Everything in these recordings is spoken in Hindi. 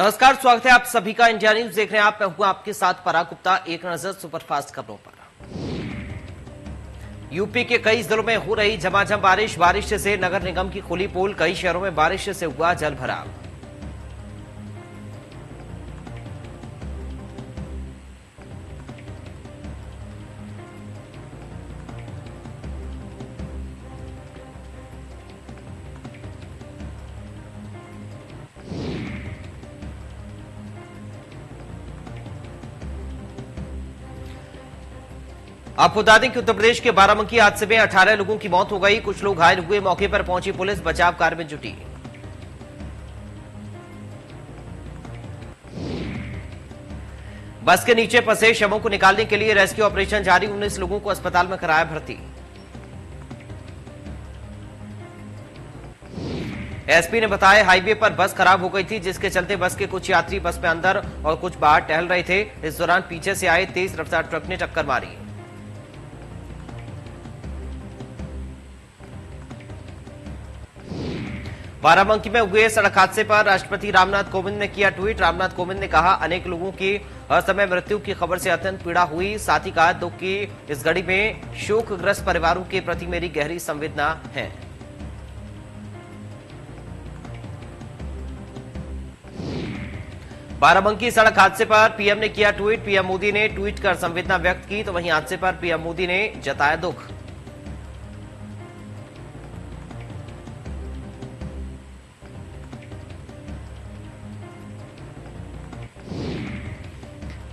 नमस्कार, स्वागत है आप सभी का। इंडिया न्यूज देख रहे हैं आप। मैं हूं आपके साथ पराग गुप्ता। एक नजर सुपरफास्ट खबरों पर। यूपी के कई जिलों में हो रही झमाझम बारिश से नगर निगम की खुली पोल, कई शहरों में बारिश से हुआ जल भराव। आपको बता दें कि उत्तर प्रदेश के बाराबंकी हादसे में 18 लोगों की मौत हो गई, कुछ लोग घायल हुए। मौके पर पहुंची पुलिस बचाव कार्य में जुटी। बस के नीचे फंसे शवों को निकालने के लिए रेस्क्यू ऑपरेशन जारी, 19 लोगों को अस्पताल में कराया भर्ती। एसपी ने बताया हाईवे पर बस खराब हो गई थी, जिसके चलते बस के कुछ यात्री बस में अंदर और कुछ बाहर टहल रहे थे। इस दौरान पीछे से आए तेज रफ्तार ट्रक ने टक्कर मारी। बाराबंकी में हुए सड़क हादसे पर राष्ट्रपति रामनाथ कोविंद ने किया ट्वीट। रामनाथ कोविंद ने कहा, अनेक लोगों की असमय मृत्यु की खबर से अत्यंत पीड़ा हुई। साथ ही कहा, दुख की इस घड़ी में शोकग्रस्त परिवारों के प्रति मेरी गहरी संवेदना है। बाराबंकी सड़क हादसे पर पीएम ने किया ट्वीट। पीएम मोदी ने ट्वीट कर संवेदना व्यक्त की, तो वहीं हादसे पर पीएम मोदी ने जताया दुख।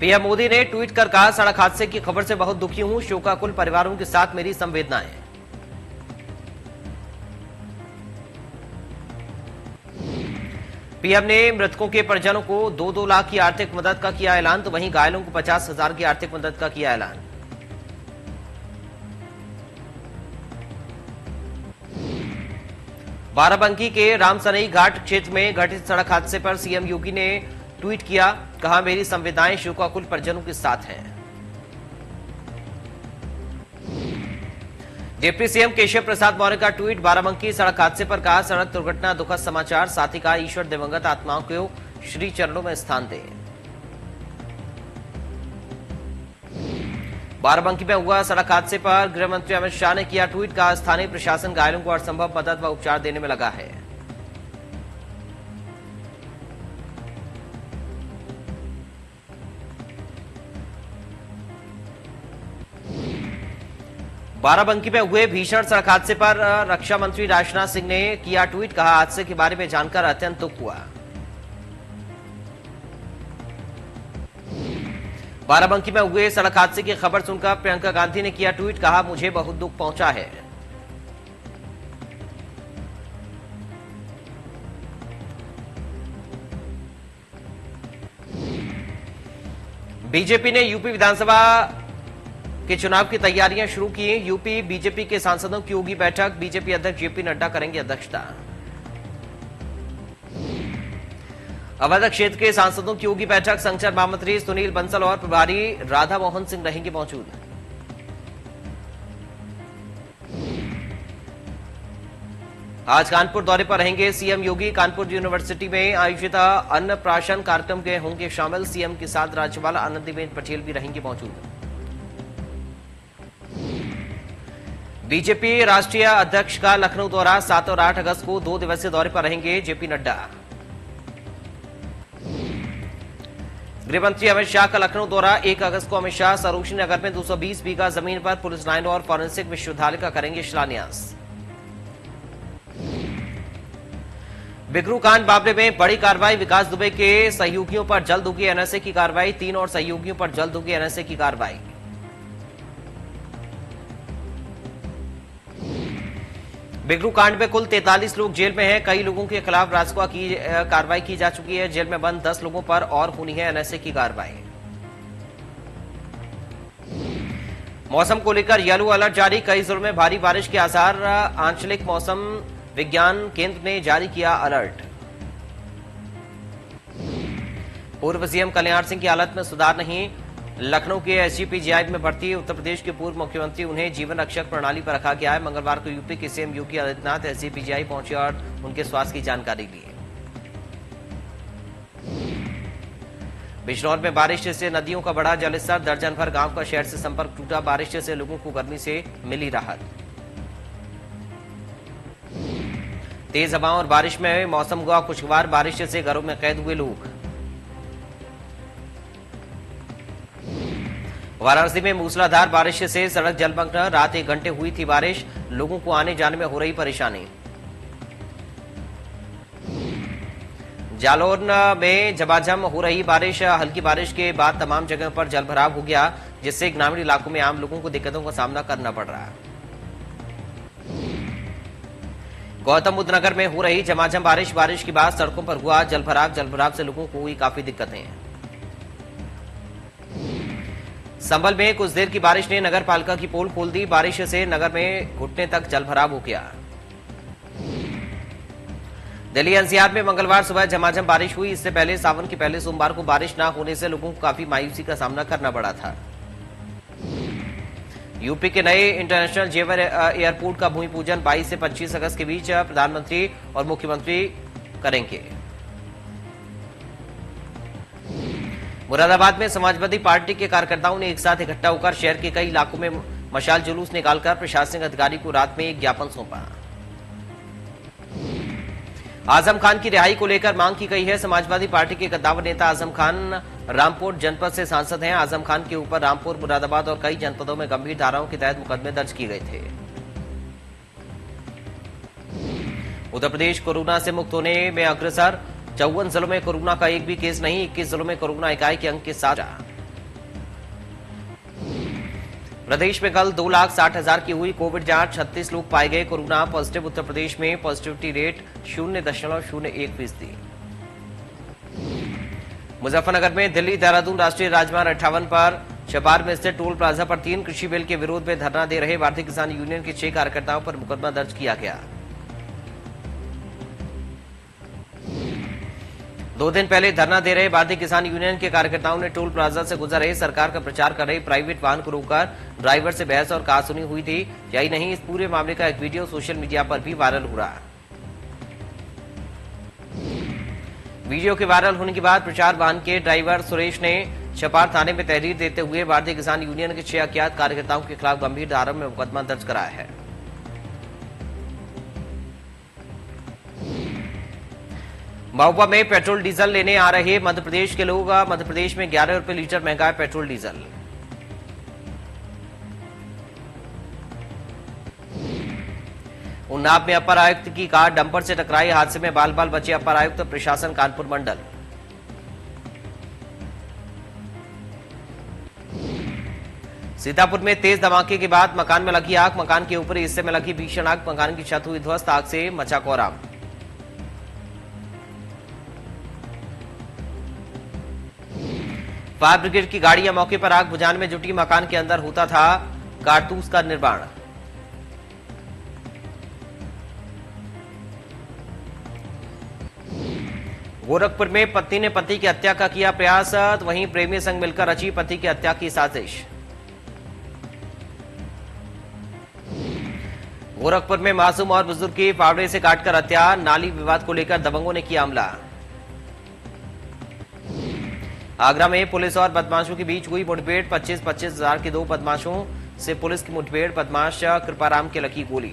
पीएम मोदी ने ट्वीट कर कहा, सड़क हादसे की खबर से बहुत दुखी हूं, शोकाकुल परिवारों के साथ मेरी संवेदनाएं। पीएम ने मृतकों के परिजनों को 2-2 लाख की आर्थिक मदद का किया ऐलान, तो वहीं घायलों को 50,000 की आर्थिक मदद का किया ऐलान। बाराबंकी के रामसनई घाट क्षेत्र में घटित सड़क हादसे पर सीएम योगी ने ट्वीट किया, कहा मेरी संवेदनाएं शोकाकुल परिजनों के साथ हैं। डिप्टी सीएम केशव प्रसाद मौर्य का ट्वीट। बाराबंकी सड़क हादसे पर कहा, सड़क दुर्घटना दुखद समाचार। साथ ही कहा, ईश्वर दिवंगत आत्माओं को श्री चरणों में स्थान दे। बाराबंकी में हुआ सड़क हादसे पर गृह मंत्री अमित शाह ने किया ट्वीट। कहा, स्थानीय प्रशासन घायलों को हर संभव मदद व उपचार देने में लगा है। बाराबंकी में हुए भीषण सड़क हादसे पर रक्षा मंत्री राजनाथ सिंह ने किया ट्वीट। कहा, हादसे के बारे में जानकर अत्यंत दुख हुआ। बाराबंकी में हुए सड़क हादसे की खबर सुनकर प्रियंका गांधी ने किया ट्वीट। कहा, मुझे बहुत दुख पहुंचा है। बीजेपी ने यूपी विधानसभा के चुनाव की तैयारियां शुरू की। यूपी बीजेपी के सांसदों की होगी बैठक, बीजेपी अध्यक्ष जेपी नड्डा करेंगे अध्यक्षता। अवध क्षेत्र के सांसदों की होगी बैठक, संगठन महामंत्री सुनील बंसल और प्रभारी राधा मोहन सिंह रहेंगे मौजूद। आज कानपुर दौरे पर रहेंगे सीएम योगी। कानपुर यूनिवर्सिटी में आयोजित अन्नप्राशन कार्यक्रम के होंगे शामिल। सीएम के साथ राज्यपाल आनंदीबेन पटेल भी रहेंगी मौजूद। बीजेपी राष्ट्रीय अध्यक्ष का लखनऊ दौरा, 7 और 8 अगस्त को 2 दिवसीय दौरे पर रहेंगे जेपी नड्डा। गृहमंत्री अमित शाह का लखनऊ दौरा, 1 अगस्त को अमित शाह सरोजनी नगर में 220 बीघा जमीन पर पुलिस लाइन और फॉरेंसिक विश्वविद्यालय का करेंगे शिलान्यास। बिकरू कांड मामले में बड़ी कार्रवाई, विकास दुबे के सहयोगियों पर जल्द होगी एनएसए की कार्रवाई। 3 और सहयोगियों पर जल्द होगी एनएसए की कार्रवाई। बिकरू कांड में कुल 43 लोग जेल में हैं। कई लोगों के खिलाफ राजस्व की कार्रवाई की जा चुकी है। जेल में बंद 10 लोगों पर और होनी है एनएसए की कार्रवाई। मौसम को लेकर येलो अलर्ट जारी, कई जिलों में भारी बारिश के आसार। आंचलिक मौसम विज्ञान केंद्र ने जारी किया अलर्ट। पूर्व सीएम कल्याण सिंह की हालत में सुधार नहीं, लखनऊ के एसजीपीजीआई में भर्ती। उत्तर प्रदेश के पूर्व मुख्यमंत्री, उन्हें जीवन रक्षक प्रणाली पर रखा गया है। मंगलवार को यूपी के सीएम योगी आदित्यनाथ एसजीपीजीआई पहुंचे और उनके स्वास्थ्य की जानकारी ली। बिजनौर में बारिश से नदियों का बढ़ा जलस्तर, दर्जन भर गांव का शहर से संपर्क टूटा। बारिश से लोगों को गर्मी से मिली राहत। तेज हवाओं और बारिश में मौसम हुआ खुशगवार, बारिश से घरों में कैद हुए लोग। वाराणसी में मूसलाधार बारिश से सड़क जलमग्न, रात 1 घंटे हुई थी बारिश, लोगों को आने जाने में हो रही परेशानी। जालौन में झमाझम हो रही बारिश, हल्की बारिश के बाद तमाम जगहों पर जलभराव हो गया, जिससे ग्रामीण इलाकों में आम लोगों को दिक्कतों का सामना करना पड़ रहा है। गौतम बुद्ध नगर में हो रही झमाझम बारिश के बाद सड़कों पर हुआ जलभराव से लोगों को हुई काफी दिक्कतें। संभल में कुछ देर की बारिश ने नगर पालिका की पोल खोल दी, बारिश से नगर में घुटने तक जलभराव हो गया। दिल्ली एनसीआर में मंगलवार सुबह झमाझम बारिश हुई, इससे पहले सावन के पहले सोमवार को बारिश न होने से लोगों को काफी मायूसी का सामना करना पड़ा था। यूपी के नए इंटरनेशनल जेवर एयरपोर्ट का भूमि पूजन 22 से 25 अगस्त के बीच प्रधानमंत्री और मुख्यमंत्री करेंगे। मुरादाबाद में समाजवादी पार्टी के कार्यकर्ताओं ने एक साथ इकट्ठा होकर शहर के कई इलाकों में मशाल जुलूस निकालकर प्रशासनिक अधिकारी को रात में एक ज्ञापन सौंपा। आजम खान की रिहाई को लेकर मांग की गई है। समाजवादी पार्टी के कद्दावर नेता आजम खान रामपुर जनपद से सांसद हैं। आजम खान के ऊपर रामपुर, मुरादाबाद और कई जनपदों में गंभीर धाराओं के तहत मुकदमे दर्ज किए गए थे। उत्तर प्रदेश कोरोना से मुक्त होने में अग्रसर, 54 जिलों में कोरोना का एक भी केस नहीं, 21 जिलों में कोरोना इकाई के अंक के साथ। प्रदेश में कल 2,60,000 की हुई कोविड जांच, 36 लोग पाए गए कोरोना पॉजिटिव। उत्तर प्रदेश में पॉजिटिविटी रेट 0.01%। मुजफ्फरनगर में दिल्ली देहरादून राष्ट्रीय राजमार्ग 58 पर छपार में स्थित टोल प्लाजा पर 3 कृषि बिल के विरोध में धरना दे रहे भारतीय किसान यूनियन के 6 कार्यकर्ताओं पर मुकदमा दर्ज किया गया। 2 दिन पहले धरना दे रहे भारतीय किसान यूनियन के कार्यकर्ताओं ने टोल प्लाजा से गुजर रहे सरकार का प्रचार कर रहे प्राइवेट वाहन को रोककर ड्राइवर से बहस और कहासुनी हुई थी। यही नहीं, इस पूरे मामले का एक वीडियो सोशल मीडिया पर भी वायरल हो रहा है। वीडियो के वायरल होने के बाद प्रचार वाहन के ड्राइवर सुरेश ने छपार थाने में तहरीर देते हुए भारतीय किसान यूनियन के 6 अज्ञात कार्यकर्ताओं के खिलाफ गंभीर धारा में मुकदमा दर्ज कराया है। महोबा में पेट्रोल डीजल लेने आ रहे मध्य प्रदेश के लोग, मध्य प्रदेश में 11 रुपए लीटर महंगा है पेट्रोल डीजल। उन्नाव में अपर आयुक्त की कार डंपर से टकराई, हादसे में बाल बाल बचे अपर आयुक्त प्रशासन कानपुर मंडल। सीतापुर में तेज धमाके के बाद मकान में लगी आग, मकान के ऊपरी हिस्से में लगी भीषण आग, मकान की छत हुई ध्वस्त, आग से मचा कोहराम। फायर ब्रिगेड की गाड़ियां मौके पर आग बुझाने में जुटी, मकान के अंदर होता था कारतूस का निर्माण। गोरखपुर में पत्नी ने पति की हत्या का किया प्रयास, वहीं प्रेमी संग मिलकर रची पति की हत्या की साजिश। गोरखपुर में मासूम और बुजुर्ग की फावड़े से काटकर हत्या, नाली विवाद को लेकर दबंगों ने किया हमला। आगरा में पुलिस और बदमाशों के बीच हुई मुठभेड़, 25-25 हजार के 2 बदमाशों से पुलिस की मुठभेड़, बदमाश कृपाराम के लगी गोली।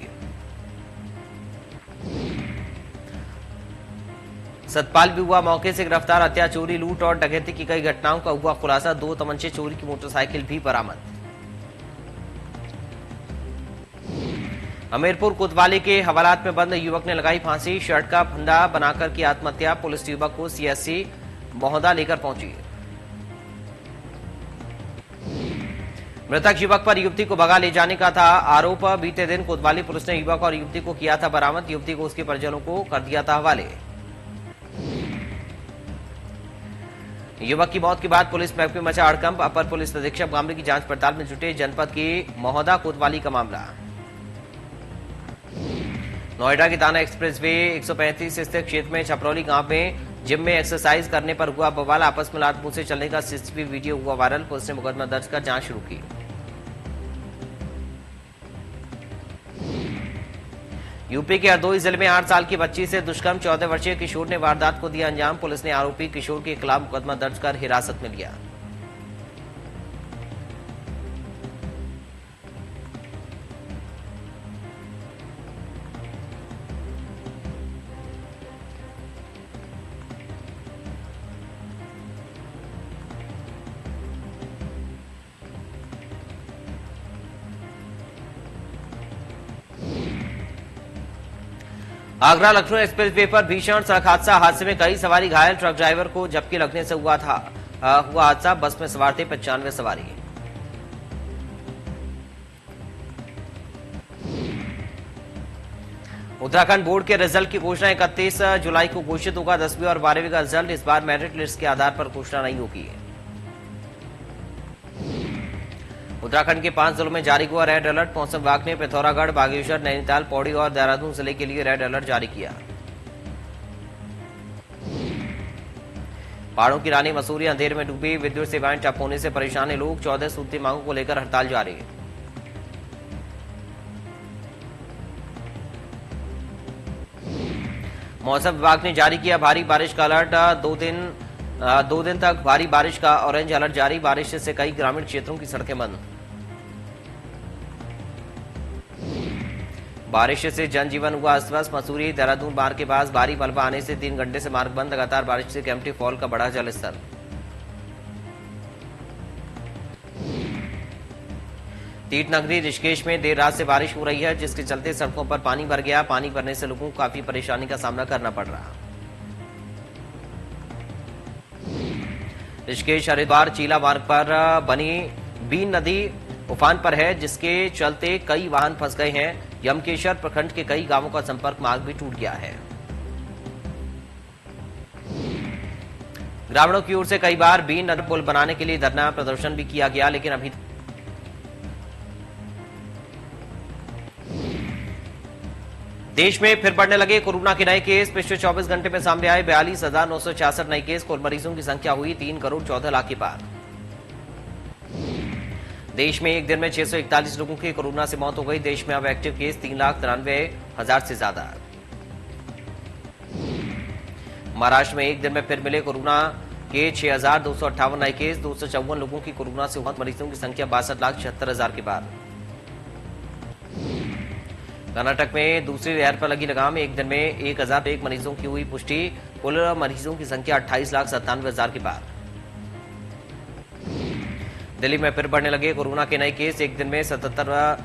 सतपाल भी हुआ मौके से गिरफ्तार, हत्या, चोरी, लूट और डकैती की कई घटनाओं का हुआ खुलासा, 2 तमंचे, चोरी की मोटरसाइकिल भी बरामद। हमीरपुर कोतवाली के हवालात में बंद युवक ने लगाई फांसी, शर्ट का फंदा बनाकर की आत्महत्या, पुलिस युवक को सीएससी महोदा लेकर पहुंची। मृतक युवक पर युवती को भगा ले जाने का था आरोप, बीते दिन कोतवाली पुलिस ने युवक और युवती को किया था बरामद, युवती को उसके परिजनों को कर दिया था हवाले। युवक की मौत के बाद पुलिस महकमे में मचा हड़कंप, अपर पुलिस अधीक्षक मामले की जांच पड़ताल में जुटे, जनपद की महोदा कोतवाली का मामला। नोएडा के ताना एक्सप्रेसवे 135 स्थित क्षेत्र में छपरौली गांव में जिम में एक्सरसाइज करने पर हुआ बवाल, आपस में लात मुंह से चलने का सीसीटीवी वीडियो हुआ वायरल, पुलिस ने मुकदमा दर्ज कर जांच शुरू की। यूपी के हरदोई जिले में 8 साल की बच्ची से दुष्कर्म, 14 वर्षीय किशोर ने वारदात को दिया अंजाम। पुलिस ने आरोपी किशोर के खिलाफ मुकदमा दर्ज कर हिरासत में लिया। आगरा लखनऊ एक्सप्रेसवे पर भीषण सड़क हादसे में कई सवारी घायल, ट्रक ड्राइवर को झपकी लगने से हुआ हादसा। बस में सवार थे 95 सवारी। उत्तराखंड बोर्ड के रिजल्ट की घोषणा 31 जुलाई को घोषित होगा। 10वीं और 12वीं का रिजल्ट इस बार मेरिट लिस्ट के आधार पर घोषणा नहीं होगी। उत्तराखंड के 5 जिलों में जारी हुआ रेड अलर्ट। मौसम विभाग ने पिथौरागढ़, बागेश्वर, नैनीताल, पौड़ी और देहरादून जिले के लिए रेड अलर्ट जारी किया। पहाड़ों की रानी मसूरी अंधेरे में डूबी, विद्युत सेवाएं ठप होने से परेशान है लोग। 14 सूत्री मांगों को लेकर हड़ताल जारी। मौसम विभाग ने जारी किया भारी बारिश का अलर्ट। दो दिन तक भारी बारिश का ऑरेंज अलर्ट जारी। बारिश से कई ग्रामीण क्षेत्रों की सड़कें बंद। बारिश से जनजीवन हुआ अस्त-व्यस्त। मसूरी देहरादून मार्ग के पास भारी मलबा आने से 3 घंटे से मार्ग बंद। लगातार बारिश से केम्प्टी फॉल का बढ़ा जलस्तर। तीर्थ नगरी ऋषिकेश में देर रात से बारिश हो रही है, जिसके चलते सड़कों पर पानी भर गया। पानी भरने से लोगों को काफी परेशानी का सामना करना पड़ रहा। ऋषिकेश हरिद्वार चीला मार्ग पर बनी बीन नदी उफान पर है, जिसके चलते कई वाहन फंस गए हैं। यमकेश्वर प्रखंड के कई गांवों का संपर्क मार्ग भी टूट गया है। ग्रामीणों की ओर से कई बार बीन नदी पुल बनाने के लिए धरना प्रदर्शन भी किया गया, लेकिन अभी देश में फिर बढ़ने लगे कोरोना के नए केस। पिछले 24 घंटे में सामने आए 42,966 नए केस। कुल मरीजों की संख्या हुई 3 करोड़ 14 लाख के पार। देश में एक दिन में 641 लोगों की कोरोना से मौत हो गई। देश में अब एक्टिव केस 3,93,000 से ज्यादा। महाराष्ट्र में एक दिन में फिर मिले कोरोना के 6,258 नए केस। 254 लोगों की कोरोना से मौत। मरीजों की संख्या 62,76,000 के पार। कर्नाटक में दूसरी लहर पर लगी लगाम। एक दिन में 1,001 मरीजों की हुई पुष्टि। कुल मरीजों की संख्या 28,97,000 के पार। दिल्ली में फिर बढ़ने लगे कोरोना के नए केस। एक दिन में 77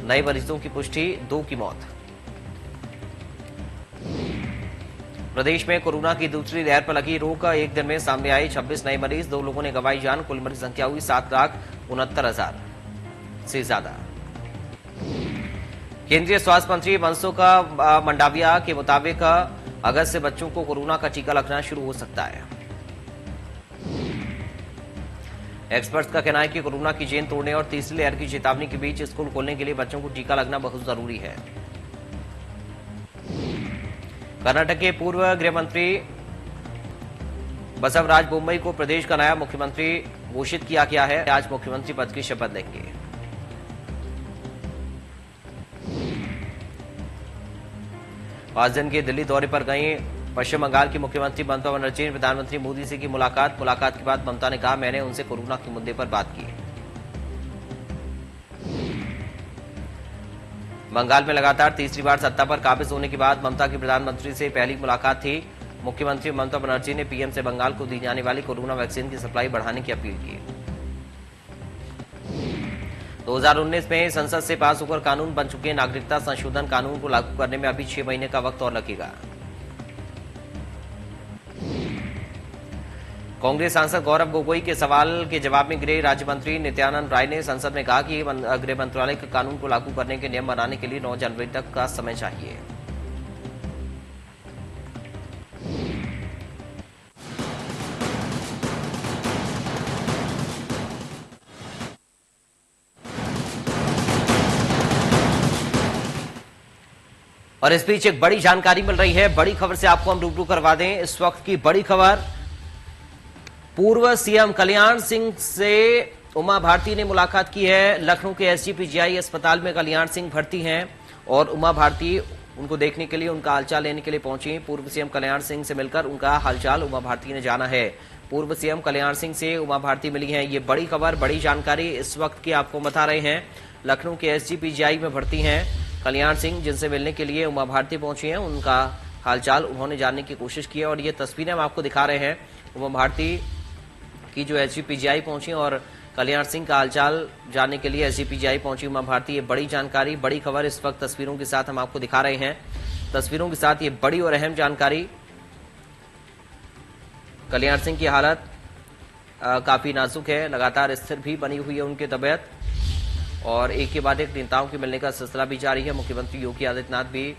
नए मरीजों की पुष्टि, 2 की मौत। प्रदेश में कोरोना की दूसरी लहर पर लगी रोक। एक दिन में सामने आए 26 नए मरीज। 2 लोगों ने गंवाई जान। कुल मरीज संख्या हुई 7,69,000 से ज्यादा। केंद्रीय स्वास्थ्य मंत्री मनसुख मंडाविया के मुताबिक अगस्त से बच्चों को कोरोना का टीका लगना शुरू हो सकता है। एक्सपर्ट्स का कहना है कि कोरोना की चेन तोड़ने और तीसरी लहर की चेतावनी के बीच स्कूल खोलने के लिए बच्चों को टीका लगना बहुत जरूरी है। कर्नाटक के पूर्व गृह मंत्री बसवराज बोम्मई को प्रदेश का नया मुख्यमंत्री घोषित किया गया है। आज मुख्यमंत्री पद की शपथ लेंगे। पांच दिन के दिल्ली दौरे पर गई पश्चिम बंगाल की मुख्यमंत्री ममता बनर्जी ने प्रधानमंत्री मोदी से की मुलाकात के बाद ममता ने कहा, मैंने उनसे कोरोना के मुद्दे पर बात की। बंगाल में लगातार तीसरी बार सत्ता पर काबिज होने के बाद ममता की प्रधानमंत्री से पहली मुलाकात थी। मुख्यमंत्री ममता बनर्जी ने पीएम से बंगाल को दी जाने वाली कोरोना वैक्सीन की सप्लाई बढ़ाने की अपील की। 2019 में संसद से पास होकर कानून बन चुके नागरिकता संशोधन कानून को लागू करने में अभी 6 महीने का वक्त और लगेगा। कांग्रेस सांसद गौरव गोगोई के सवाल के जवाब में गृह राज्य मंत्री नित्यानंद राय ने संसद में कहा कि गृह मंत्रालय के कानून को लागू करने के नियम बनाने के लिए 9 जनवरी तक का समय चाहिए। और इस बीच एक बड़ी जानकारी मिल रही है। बड़ी खबर से आपको हम रूबरू करवा दें। इस वक्त की बड़ी खबर, पूर्व सीएम कल्याण सिंह से उमा भारती ने मुलाकात की है। लखनऊ के एसजीपीजीआई अस्पताल में कल्याण सिंह भर्ती हैं और उमा भारती उनको देखने के लिए, उनका हालचाल लेने के लिए पहुंची। पूर्व सीएम कल्याण सिंह से मिलकर उनका हालचाल उमा भारती ने जाना है। पूर्व सीएम कल्याण सिंह से उमा भारती मिली हैं। ये बड़ी खबर, बड़ी जानकारी इस वक्त की आपको बता रहे हैं। लखनऊ के एसजीपीजीआई में भर्ती हैं कल्याण सिंह, जिनसे मिलने के लिए उमा भारती पहुंची हैं। उनका हालचाल उन्होंने जानने की कोशिश की है और ये तस्वीरें हम आपको दिखा रहे हैं उमा भारती की, जो एसजीपीजीआई पहुंची और कल्याण सिंह का हालचाल जानने के लिए एसजीपीजीआई पहुंची उमा भारती। ये बड़ी जानकारी, बड़ी खबर इस वक्त तस्वीरों के साथ हम आपको दिखा रहे हैं। तस्वीरों के साथ ये बड़ी और अहम जानकारी। कल्याण सिंह की हालत काफी नाजुक है, लगातार स्थिर भी बनी हुई है उनकी तबीयत और एक के बाद एक नेताओं के मिलने का सिलसिला भी जारी है। मुख्यमंत्री योगी आदित्यनाथ भी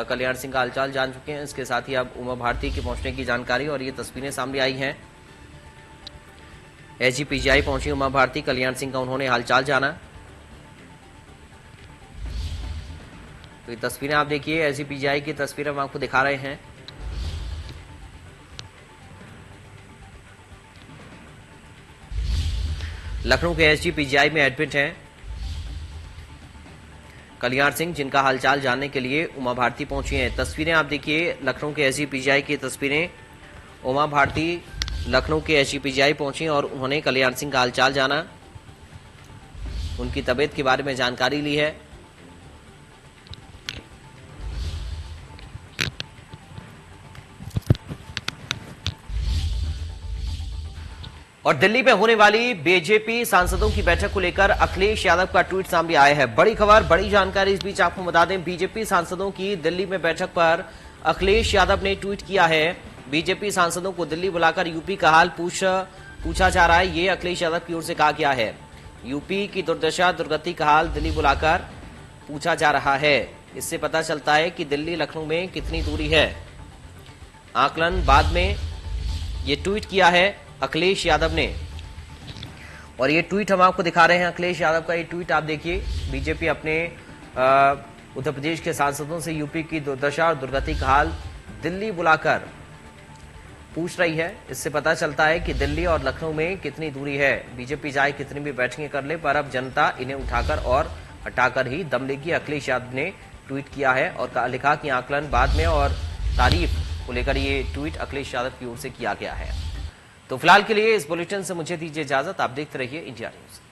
कल्याण सिंह का हालचाल जान चुके हैं। इसके साथ ही अब उमा भारती के पहुंचने की जानकारी और ये तस्वीरें सामने आई हैं। एसजीपीजीआई पहुंची उमा भारती, कल्याण सिंह का उन्होंने हालचाल जाना। तो ये तस्वीरें आप देखिए, एसजीपीजीआई की तस्वीरें हम आपको दिखा रहे हैं। लखनऊ के एसजीपीजीआई में एडमिट हैं कल्याण सिंह, जिनका हालचाल जानने के लिए उमा भारती पहुंची हैं। तस्वीरें आप देखिए, लखनऊ के एसजीपीजीआई की तस्वीरें। उमा भारती लखनऊ के एसजीपीजीआई पहुंची और उन्होंने कल्याण सिंह का हालचाल जाना, उनकी तबीयत के बारे में जानकारी ली है। और दिल्ली में होने वाली बीजेपी सांसदों की बैठक को लेकर अखिलेश यादव का ट्वीट सामने आया है। बड़ी खबर, बड़ी जानकारी इस बीच आपको बता दें, बीजेपी सांसदों की दिल्ली में बैठक पर अखिलेश यादव ने ट्वीट किया है। बीजेपी सांसदों को दिल्ली बुलाकर यूपी का हाल पूछा जा रहा है, ये अखिलेश यादव की ओर से कहा गया है। यूपी की दुर्दशा, दुर्गति का हाल दिल्ली बुलाकर पूछा जा रहा है। इससे पता चलता है कि दिल्ली लखनऊ में कितनी दूरी है। आकलन बाद में ये ट्वीट किया है अखिलेश यादव ने और ये ट्वीट हम आपको दिखा रहे हैं। अखिलेश यादव का ये ट्वीट आप देखिए। बीजेपी अपने उत्तर प्रदेश के सांसदों से यूपी की दुर्दशा और दुर्गति का हाल दिल्ली बुलाकर पूछ रही है। इससे पता चलता है कि दिल्ली और लखनऊ में कितनी दूरी है। बीजेपी चाहे कितनी भी बैठकें कर ले, पर अब जनता इन्हें उठाकर और हटाकर ही दम लेगी, अखिलेश यादव ने ट्वीट किया है और लिखा कि आकलन बाद में और तारीफ को लेकर ये ट्वीट अखिलेश यादव की ओर से किया गया है। तो फिलहाल के लिए इस बुलेटिन से मुझे दीजिए इजाजत। आप देखते रहिए इंडिया न्यूज।